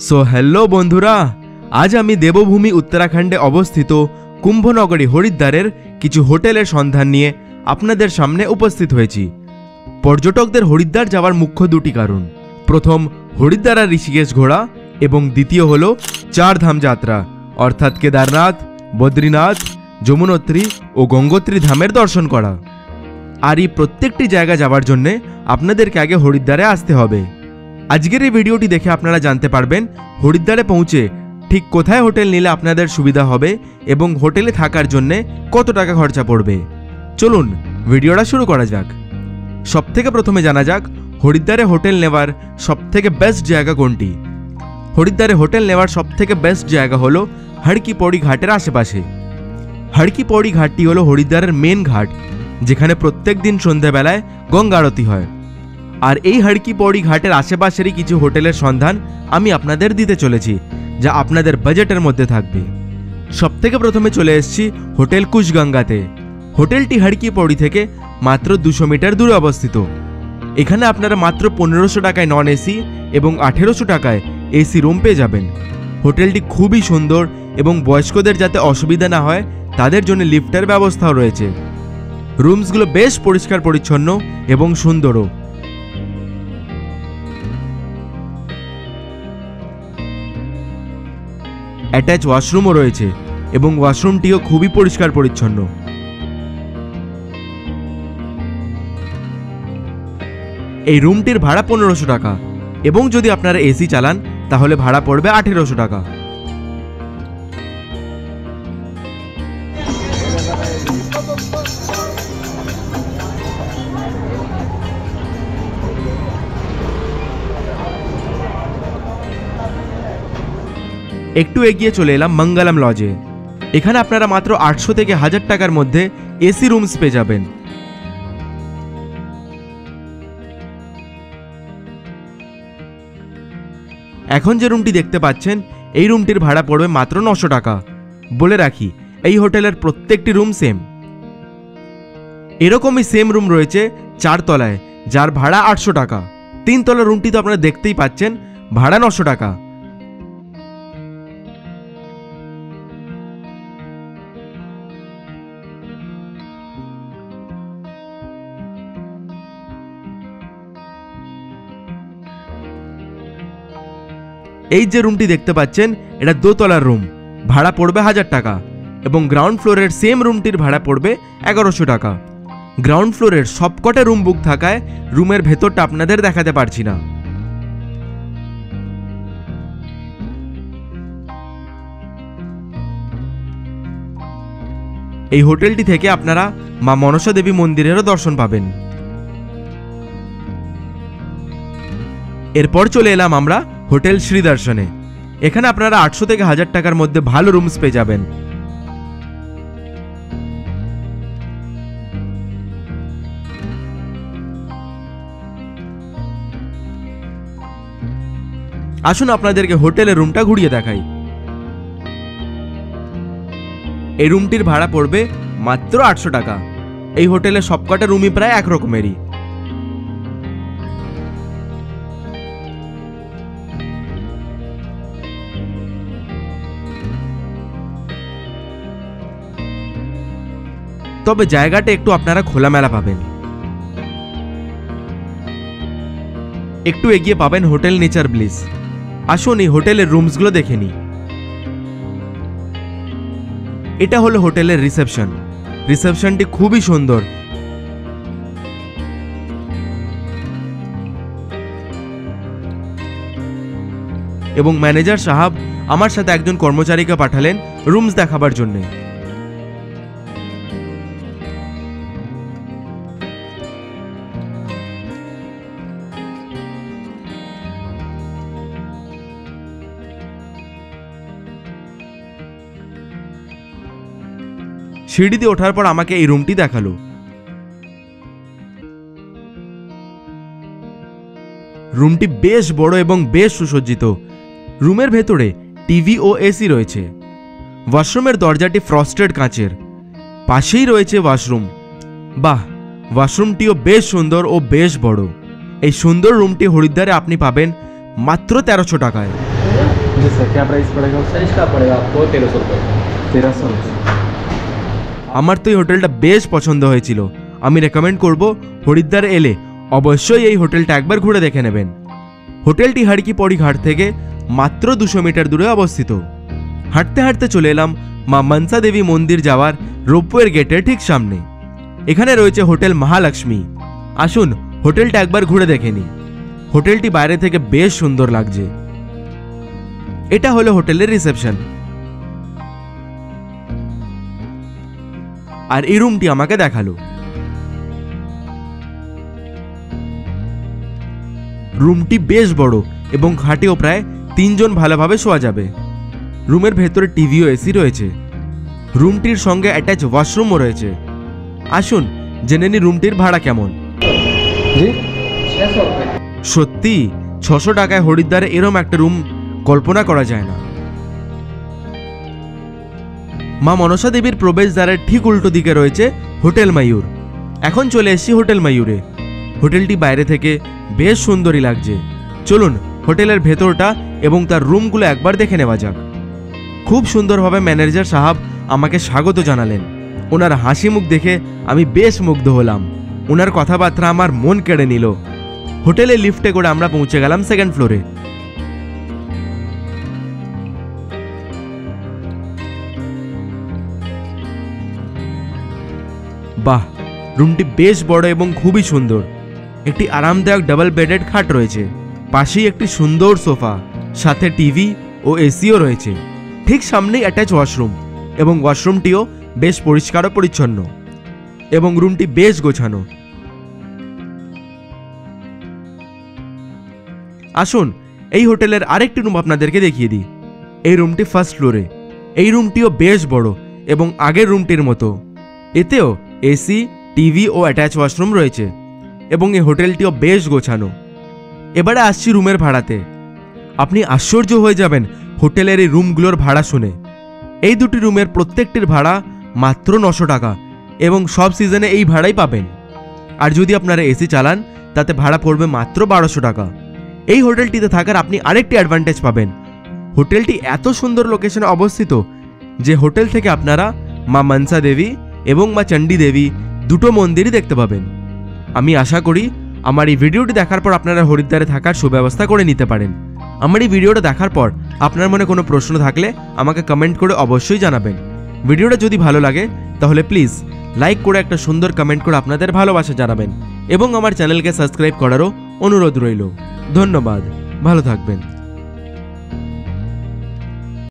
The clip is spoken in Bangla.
সো হ্যালো বন্ধুরা, আজ আমি দেবভূমি উত্তরাখণ্ডে অবস্থিত কুম্ভনগরী হরিদ্বারের কিছু হোটেলের সন্ধান নিয়ে আপনাদের সামনে উপস্থিত হয়েছি। পর্যটকদের হরিদ্বার যাওয়ার মুখ্য দুটি কারণ, প্রথম হরিদ্বার আর ঋষিকেশ ঘোরা এবং দ্বিতীয় হলো চারধাম যাত্রা অর্থাৎ কেদারনাথ, বদ্রীনাথ, যমুনোত্রী ও গঙ্গোত্রী ধামের দর্শন করা। আর এই প্রত্যেকটি জায়গা যাওয়ার জন্য আপনাদেরকে আগে হরিদ্বারে আসতে হবে। আজকের এই ভিডিওটি দেখে আপনারা জানতে পারবেন হরিদ্বারে পৌঁছে ঠিক কোথায় হোটেল নিলে আপনাদের সুবিধা হবে এবং হোটেলে থাকার জন্য কত টাকা খরচা পড়বে। চলুন ভিডিওটা শুরু করা যাক। সবথেকে প্রথমে জানা যাক হরিদ্বারে হোটেল নেওয়ার সবথেকে বেস্ট জায়গা কোনটি। হরিদ্বারে হোটেল নেওয়ার সবথেকে বেস্ট জায়গা হলো হড়কি পৌড়ি ঘাটের আশেপাশে। হড়কি পৌড়ি ঘাটটি হলো হরিদ্বারের মেন ঘাট, যেখানে প্রত্যেক দিন সন্ধ্যাবেলায় গঙ্গা আরতি হয়। আর এই হড়কি পৌড়ি ঘাটের আশেপাশেরই কিছু হোটেলের সন্ধান আমি আপনাদের দিতে চলেছি, যা আপনাদের বাজেটের মধ্যে থাকবে। সবথেকে প্রথমে চলে এসেছি হোটেল কুশগঙ্গাতে। হোটেলটি হড়কি পৌড়ি থেকে মাত্র 200 মিটার দূরে অবস্থিত। এখানে আপনারা মাত্র 1500 টাকায় নন এসি এবং 1800 টাকায় এসি রুম পেয়ে যাবেন। হোটেলটি খুবই সুন্দর এবং বয়স্কদের যাতে অসুবিধা না হয় তাদের জন্য লিফটের ব্যবস্থাও রয়েছে। রুমসগুলো বেশ পরিষ্কার পরিচ্ছন্ন এবং সুন্দরও। অ্যাটাচ ওয়াশরুমও রয়েছে এবং ওয়াশরুমটিও খুবই পরিষ্কার পরিচ্ছন্ন। এই রুমটির ভাড়া 1500 টাকা এবং যদি আপনারা এসি চালান তাহলে ভাড়া পড়বে 1800 টাকা। একটু এগিয়ে চলে এলাম মঙ্গলম লজে। এখানে আপনারা মাত্র 800 থেকে 1000 টাকার মধ্যে এসি রুমস পেয়ে যাবেন। এখন যে রুমটি দেখতে পাচ্ছেন এই রুমটির ভাড়া পড়বে মাত্র 900 টাকা। বলে রাখি, এই হোটেলের প্রত্যেকটি রুম সেম। এরকমই সেম রুম রয়েছে 4 তলায়, যার ভাড়া 800 টাকা। 3 তলার রুমটি তো আপনারা দেখতেই পাচ্ছেন, ভাড়া 900 টাকা। এই যে রুমটি দেখতে পাচ্ছেন এটা 2 তলার রুম, ভাড়া পড়বে 1000 টাকা এবং গ্রাউন্ড ফ্লোরের সেম রুমটির ভাড়া পড়বে 1100 টাকা। গ্রাউন্ড ফ্লোরের সবকটা রুম বুক থাকায় রুমের ভেতরটা আপনাদের দেখাতে পারছি না। এই হোটেলটি থেকে আপনারা মা মনসা দেবী মন্দিরেরও দর্শন পাবেন। এরপর চলে এলাম আমরা হোটেল শ্রী দর্শনে। এখানে আপনারা 800 থেকে 1000 টাকার মধ্যে ভালো রুমস পেয়ে যাবেন। আসুন আপনাদেরকে হোটেলের রুমটা ঘুরিয়ে দেখাই। এই রুমটির ভাড়া পড়বে মাত্র 800 টাকা। এই হোটেলের সবকটা রুমই প্রায় এক রকমেরই। তবে জায়গাটা একটু আপনারা খোলামেলা পাবেন। একটু এগিয়ে পাবেন হোটেল নেচার ব্লিস। আসুন এই হোটেলের রুমসগুলো দেখে নিই। এটা হলো হোটেলের রিসেপশন। রিসেপশনটি খুবই সুন্দর এবং ম্যানেজার সাহেব আমার সাথে একজন কর্মচারীকে পাঠালেন রুমস দেখাবার জন্য। সিঁড়ি দিয়ে ওঠার পর আমাকে এই রুমটি দেখালো। রুমটি বেশ বড় এবং বেশ সুসজ্জিত। রুমের ভেতরে টিভি ও এসি রয়েছে। ওয়াশরুমের দরজাটি ফ্রস্টেড কাঁচের, পাশেই রয়েছে ওয়াশরুম। বাহ, ওয়াশরুমটিও বেশ সুন্দর ও বেশ বড়। এই সুন্দর রুমটি হরিদ্বারে আপনি পাবেন মাত্র 1300 টাকায়। जी सर, क्या प्राइस पड़ेगा सर इसका पड़ेगा आपको 1300 रुपये। 1300 रुपये। আমার তো এই হোটেলটা বেশ পছন্দ হয়েছিল। আমি রেকমেন্ড করব হরিদ্বার এলে অবশ্যই এই হোটেলটা একবার ঘুরে দেখে নেবেন। হোটেলটি হাড়কি পড়ি ঘাট থেকে মাত্র 200 মিটার দূরে অবস্থিত। হাঁটতে হাঁটতে চলে এলাম মা মনসা দেবী মন্দির যাওয়ার রোপওয়ের গেটের ঠিক সামনে। এখানে রয়েছে হোটেল মহালক্ষ্মী। আসুন হোটেলটা একবার ঘুরে দেখে নিই। হোটেলটি বাইরে থেকে বেশ সুন্দর লাগছে। এটা হলো হোটেলের রিসেপশন। আর এই রুমটি আমাকে দেখালো। রুমটি বেশ বড় এবং খাটেও প্রায় 3 জন ভালোভাবে শোয়া যাবে। রুমের ভেতরে টিভি ও এসি রয়েছে। রুমটির সঙ্গে অ্যাটাচ ওয়াশরুমও রয়েছে। আসুন জেনে নিই রুমটির ভাড়া কেমন। जी 600 रुपये। সত্যি 600 টাকায় হরিদ্বারে এরম একটা রুম কল্পনা করা যায় না। মা মনসা দেবীর প্রবেশদ্বারের ঠিক উল্টো দিকে রয়েছে হোটেল ময়ূর। এখন চলে এসেছি হোটেল ময়ূরে। হোটেলটি বাইরে থেকে বেশ সুন্দরই লাগছে। চলুন হোটেলের ভেতরটা এবং তার রুমগুলো একবার দেখে নেওয়া যাক। খুব সুন্দরভাবে ম্যানেজার সাহেব আমাকে স্বাগত জানালেন। ওনার হাসি মুখ দেখে আমি বেশ মুগ্ধ হলাম। ওনার কথাবার্তা আমার মন কেড়ে নিল। হোটেলে লিফটে করে আমরা পৌঁছে গেলাম 2nd ফ্লোরে। বাহ, রুমটি বেশ বড় এবং খুবই সুন্দর। একটি আরামদায়ক ডাবল বেডেড খাট রয়েছে। পাশেই একটি সুন্দর সোফা, সাথে টিভি ও এসিও রয়েছে। ঠিক সামনেই অ্যাটাচ ওয়াশরুম এবং ওয়াশরুমটিও বেশ পরিষ্কার ও পরিচ্ছন্ন এবং রুমটি বেশ গোছানো। আসুন এই হোটেলের আরেকটি রুম আপনাদেরকে দেখিয়ে দিই। এই রুমটি 1st ফ্লোরে। এই রুমটিও বেশ বড় এবং আগের রুমটির মতো। এতেও এসি, টিভি ও অ্যাটাচ ওয়াশরুম রয়েছে এবং এই হোটেলটিও বেশ গোছানো। এবারে আসছি রুমের ভাড়াতে। আপনি আশ্চর্য হয়ে যাবেন হোটেলের এই রুমগুলোর ভাড়া শুনে। এই দুটি রুমের প্রত্যেকটির ভাড়া মাত্র 900 টাকা এবং সব সিজনে এই ভাড়াই পাবেন। আর যদি আপনারা এসি চালান তাতে ভাড়া পড়বে মাত্র 1200 টাকা। এই হোটেলটিতে থাকার আপনি আরেকটি অ্যাডভান্টেজ পাবেন। হোটেলটি এত সুন্দর লোকেশনে অবস্থিত যে হোটেল থেকে আপনারা মা মনসা দেবী এবং মা চণ্ডী দেবী দুটো মন্দিরই দেখতে পাবেন। আমি আশা করি আমার এই ভিডিওটি দেখার পর আপনারা হরিদ্বারে থাকার সুব্যবস্থা করে নিতে পারেন। আমার এই ভিডিওটা দেখার পর আপনার মনে কোনো প্রশ্ন থাকলে আমাকে কমেন্ট করে অবশ্যই জানাবেন। ভিডিওটা যদি ভালো লাগে তাহলে প্লিজ লাইক করে একটা সুন্দর কমেন্ট করে আপনাদের ভালোবাসা জানাবেন এবং আমার চ্যানেলকে সাবস্ক্রাইব করারও অনুরোধ রইল। ধন্যবাদ, ভালো থাকবেন।